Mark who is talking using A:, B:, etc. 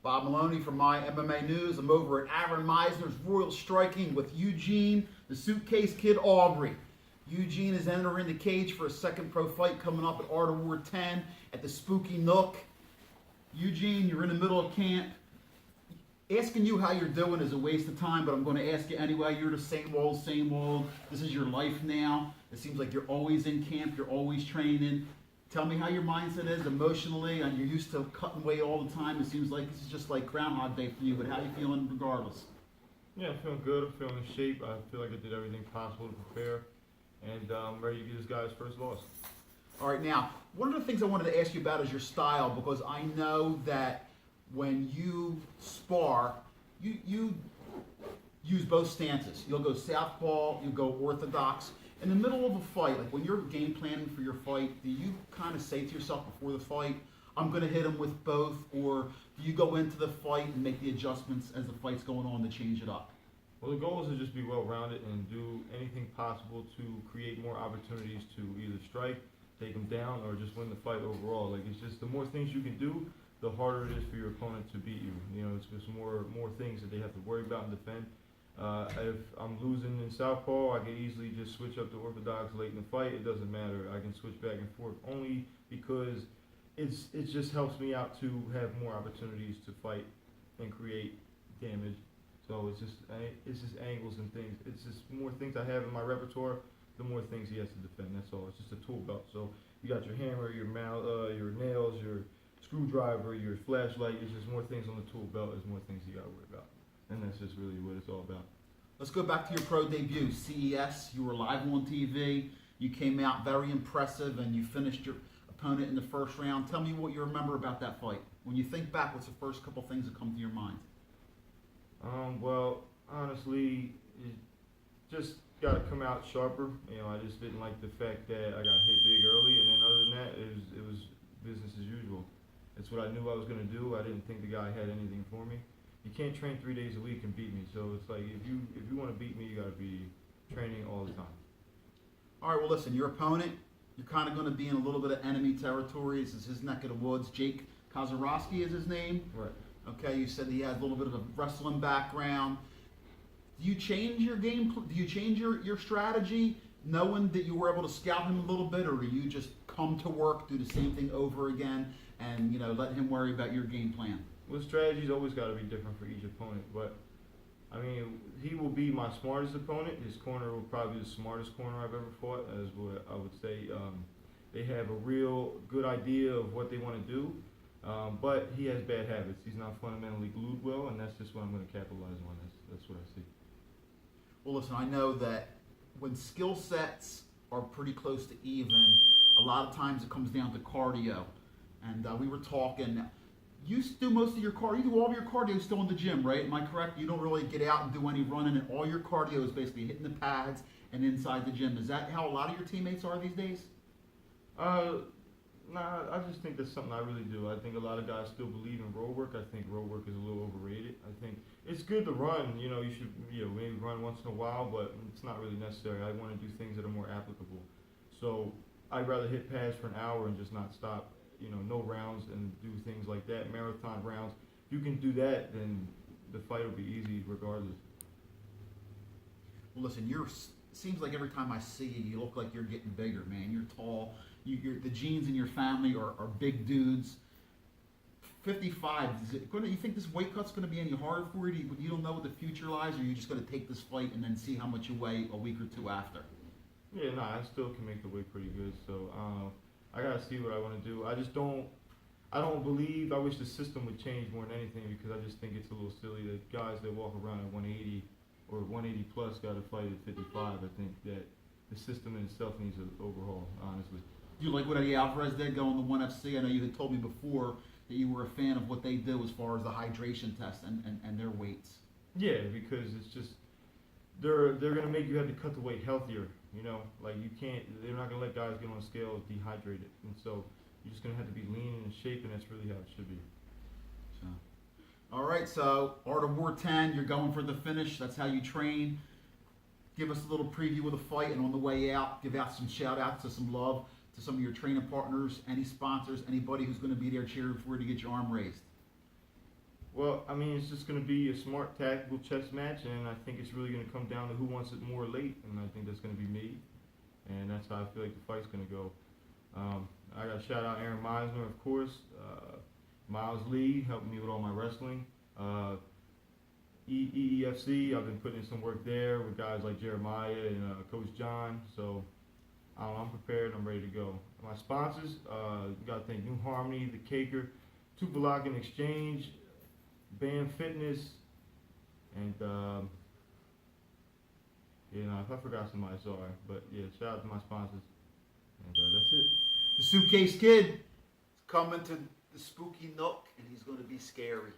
A: Bob Maloney from My MMA News. I'm over at Aaron Meisner's Royal Striking with Eugene, the Suitcase Kid Aubry. Eugene is entering the cage for a second pro fight coming up at Art of War 10 at the Spooky Nook. Eugene, you're in the middle of camp. Asking you how you're doing is a waste of time, but I'm going to ask you anyway. You're the same old, same old. This is your life now. It seems like you're always in camp. You're always training. Tell me how your mindset is emotionally, and you're used to cutting weight all the time. It seems like this is just like Groundhog Day for you, but how are you feeling regardless?
B: Yeah, I'm feeling good. I'm feeling in shape. I feel like I did everything possible to prepare, and I'm ready to get this guy's first loss.
A: All right, now, one of the things I wanted to ask you about is your style, because I know that when you spar, you use both stances. You'll go southpaw, you go orthodox. In the middle of a fight, like when you're game planning for your fight, do you kind of say to yourself before the fight, I'm going to hit him with both, or do you go into the fight and make the adjustments as the fight's going on to change it up?
B: Well, the goal is to just be well-rounded and do anything possible to create more opportunities to either strike, take him down, or just win the fight overall. Like, it's just the more things you can do, the harder it is for your opponent to beat you. You know, it's just more things that they have to worry about and defend. If I'm losing in southpaw, I can easily just switch up to orthodox late in the fight. It doesn't matter. I can switch back and forth only because it just helps me out to have more opportunities to fight and create damage. So it's just angles and things. It's just more things I have in my repertoire, the more things he has to defend. That's all. It's just a tool belt. So you got your hammer, your your nails, your screwdriver, your flashlight. It's just more things on the tool belt. There's more things you got to worry about. And that's just really what it's all about.
A: Let's go back to your pro debut, CES. You were live on TV. You came out very impressive, and you finished your opponent in the first round. Tell me what you remember about that fight. When you think back, what's the first couple things that come to your mind?
B: Well, honestly, it just got to come out sharper. You know, I just didn't like the fact that I got hit big early, and then other than that, it was business as usual. It's what I knew I was going to do. I didn't think the guy had anything for me. You can't train 3 days a week and beat me. So it's like if you want to beat me, you got to be training all the time.
A: All right, well, listen, your opponent, you're kind of going to be in a little bit of enemy territory. This is his neck of the woods. Jake Kozoroski is his name.
B: Right.
A: Okay, you said he has a little bit of a wrestling background. Do you change your game? Do you change your strategy knowing that you were able to scout him a little bit, or do you just come to work, do the same thing over again, and let him worry about your game plan?
B: Well, strategy's always got to be different for each opponent, but I mean, he will be my smartest opponent. His corner will probably be the smartest corner I've ever fought, as what I would say. They have a real good idea of what they want to do, but he has bad habits. He's not fundamentally glued well, and that's just what I'm going to capitalize on. That's what I see.
A: Well, listen, I know that when skill sets are pretty close to even, a lot of times it comes down to cardio. And we were talking, you do most of your cardio, you do all of your cardio still in the gym, right? Am I correct? You don't really get out and do any running, and all your cardio is basically hitting the pads and inside the gym. Is that how a lot of your teammates are these days?
B: Nah, I just think that's something I really do. I think a lot of guys still believe in road work. I think road work is a little overrated. I think it's good to run. You should maybe run once in a while, but it's not really necessary. I want to do things that are more applicable. So I'd rather hit pads for an hour and just not stop. No rounds and do things like that. Marathon rounds. If you can do that, then the fight will be easy regardless.
A: Well, listen, seems like every time I see you, you look like you're getting bigger, man. You're tall. The genes in your family are big dudes. 55. You think this weight cut's going to be any harder for you? You don't know what the future lies, or you're just going to take this fight and then see how much you weigh a week or two after?
B: Yeah, I still can make the weight pretty good. So I gotta see what I want to do. I don't believe. I wish the system would change more than anything, because I just think it's a little silly that guys that walk around at 180 or 180 plus got to fight at 55. I think that the system in itself needs an overhaul, honestly.
A: Do you like what Eddie Alvarez did going to 1FC? I know you had told me before that you were a fan of what they do as far as the hydration test and their weights.
B: Yeah, because it's just they're gonna make you have to cut the weight healthier. Like you can't. They're not gonna let guys get on a scale dehydrated, and so you're just gonna have to be lean and in shape, and that's really how it should be.
A: So, all right. So Art of War 10, you're going for the finish. That's how you train. Give us a little preview of the fight, and on the way out, give out some shout outs to some love to some of your training partners, any sponsors, anybody who's going to be there cheering for you to get your arm raised.
B: Well, I mean, it's just going to be a smart tactical chess match, and I think it's really going to come down to who wants it more late, and I think that's going to be me, and that's how I feel like the fight's going to go. I got to shout out Aaron Meisner, of course, Miles Lee, helping me with all my wrestling. EEFC, I've been putting in some work there with guys like Jeremiah and Coach John, so I don't know, I'm prepared, I'm ready to go. My sponsors, got to thank New Harmony, The Caker, Tupalock and Exchange, Band Fitness, and you know, if I forgot somebody, sorry, but yeah, shout out to my sponsors, and that's it.
A: The Suitcase Kid is coming to the spooky nook, and he's going to be scary.